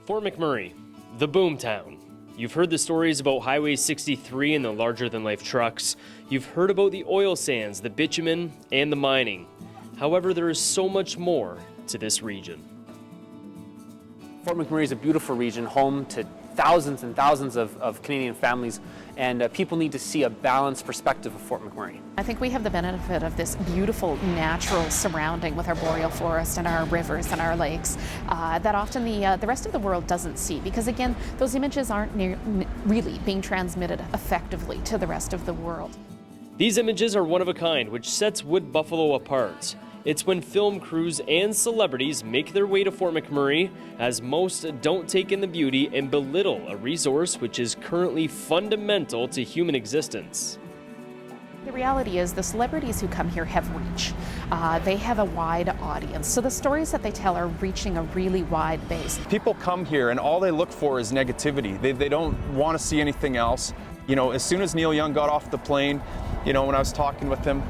Fort McMurray, the boomtown. You've heard the stories about Highway 63 and the larger-than-life trucks. You've heard about the oil sands, the bitumen, and the mining. However, there is so much more to this region. Fort McMurray is a beautiful region, home to thousands and thousands of Canadian families, and people need to see a balanced perspective of Fort McMurray. I think we have the benefit of this beautiful natural surrounding with our boreal forest and our rivers and our lakes that often the rest of the world doesn't see, because again, those images aren't really being transmitted effectively to the rest of the world. These images are one of a kind, which sets Wood Buffalo apart. It's when film crews and celebrities make their way to Fort McMurray, as most don't take in the beauty and belittle a resource which is currently fundamental to human existence. The reality is the celebrities who come here have reach. They have a wide audience, so the stories that they tell are reaching a really wide base. People come here and all they look for is negativity. They don't want to see anything else. You know, as soon as Neil Young got off the plane, you know, when I was talking with him,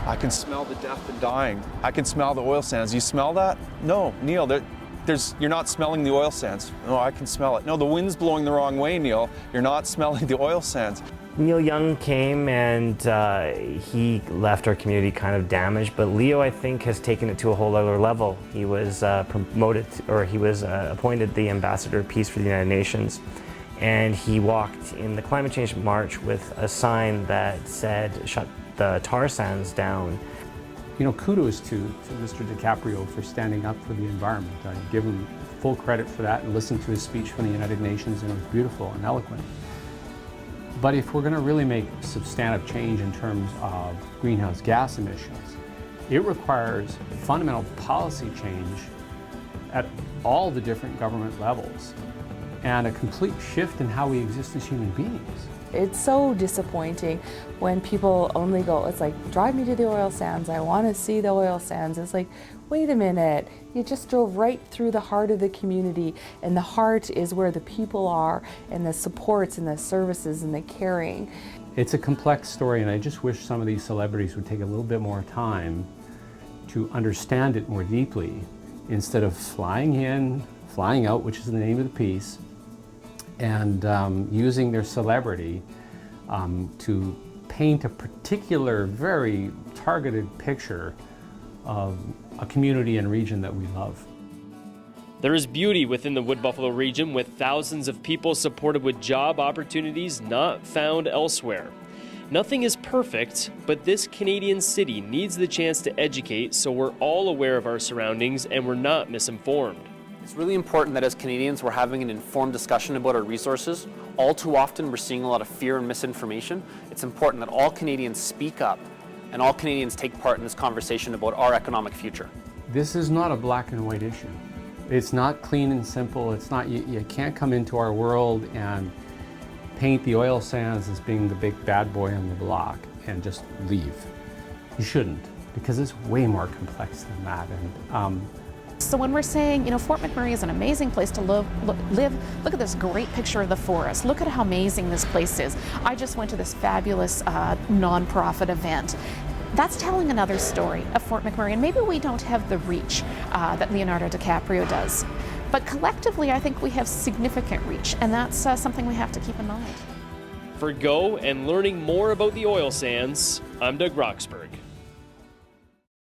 I can smell the death and dying. I can smell the oil sands. You smell that? No, Neil, you're not smelling the oil sands. No, I can smell it. No, the wind's blowing the wrong way, Neil. You're not smelling the oil sands. Neil Young came and he left our community kind of damaged, but Leo, I think, has taken it to a whole other level. He was appointed the Ambassador of Peace for the United Nations, and he walked in the climate change march with a sign that said, "Shut the tar sands down." You know, kudos to Mr. DiCaprio for standing up for the environment. I give him full credit for that and listened to his speech from the United Nations, and it was beautiful and eloquent. But if we're going to really make substantive change in terms of greenhouse gas emissions, it requires fundamental policy change at all the different government levels and a complete shift in how we exist as human beings. It's so disappointing when people only go, it's like, drive me to the oil sands, I want to see the oil sands. It's like, wait a minute, you just drove right through the heart of the community, and the heart is where the people are, and the supports and the services and the caring. It's a complex story, and I just wish some of these celebrities would take a little bit more time to understand it more deeply, instead of flying in, flying out, which is the name of the piece, and using their celebrity to paint a particular, very targeted picture of a community and region that we love. There is beauty within the Wood Buffalo region, with thousands of people supported with job opportunities not found elsewhere. Nothing is perfect, but this Canadian city needs the chance to educate so we're all aware of our surroundings and we're not misinformed. It's really important that as Canadians we're having an informed discussion about our resources. All too often we're seeing a lot of fear and misinformation. It's important that all Canadians speak up and all Canadians take part in this conversation about our economic future. This is not a black and white issue. It's not clean and simple. It's not, you can't come into our world and paint the oil sands as being the big bad boy on the block and just leave. You shouldn't, because it's way more complex than that. And So when we're saying, you know, Fort McMurray is an amazing place to live, look at this great picture of the forest. Look at how amazing this place is. I just went to this fabulous nonprofit event. That's telling another story of Fort McMurray, and maybe we don't have the reach that Leonardo DiCaprio does. But collectively, I think we have significant reach, and that's something we have to keep in mind. For Go and learning more about the oil sands, I'm Doug Roxburgh.